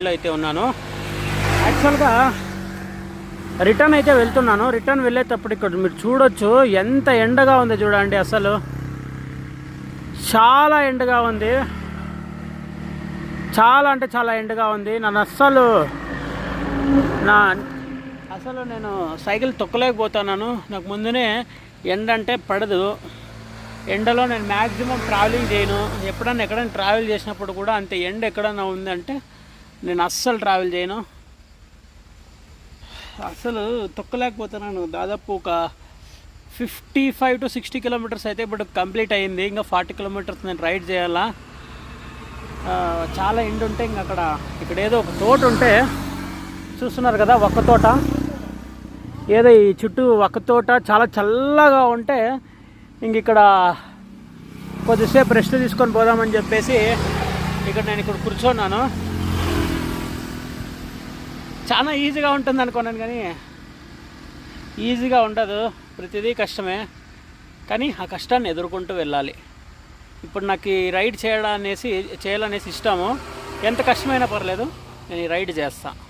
అయితే ఉన్నాను. యాక్చువల్గా రిటర్న్ అయితే వెళ్తున్నాను. రిటర్న్ వెళ్ళేటప్పుడు ఇక్కడ మీరు చూడొచ్చు ఎంత ఎండగా ఉంది చూడండి. అసలు చాలా ఎండగా ఉంది, చాలా అంటే చాలా ఎండగా ఉంది. నేను సైకిల్ తొక్కలేకపోతున్నాను. నాకు ముందునే ఎండ అంటే పడదు. ఎండలో నేను మ్యాక్సిమం ట్రావెలింగ్ చేయను. ఎక్కడైనా ట్రావెల్ చేసినప్పుడు కూడా అంతే ఎండ ఎక్కడైనా ఉందంటే నేను అస్సలు ట్రావెల్ చేయను. అసలు తొక్కలేకపోతున్నాను. దాదాపు ఒక 55 to 60 కిలోమీటర్స్ అయితే ఇప్పుడు కంప్లీట్ అయ్యింది. ఇంకా 40 కిలోమీటర్స్ నేను రైడ్ చేయాలా. చాలా ఎండ ఉంటే ఇక్కడ ఏదో ఒక తోట ఉంటే చూస్తున్నారు కదా, ఒక్క తోట, ఏదో ఈ చుట్టూ ఒక్క తోట చాలా చల్లగా ఉంటే ఇక్కడ కొద్దిసేపు రెస్ట్ తీసుకొని పోదామని చెప్పేసి నేను ఇక్కడ కూర్చున్నాను. చాలా ఈజీగా ఉంటుంది అనుకున్నాను, కానీ ఈజీగా ఉండదు. ప్రతిదీ కష్టమే, కానీ ఆ కష్టాన్ని ఎదుర్కొంటూ వెళ్ళాలి. ఇప్పుడు నాకు ఈ రైడ్ చేయాలనేసి ఇష్టము. ఎంత కష్టమైనా పర్లేదు, నేను ఈ రైడ్ చేస్తాను.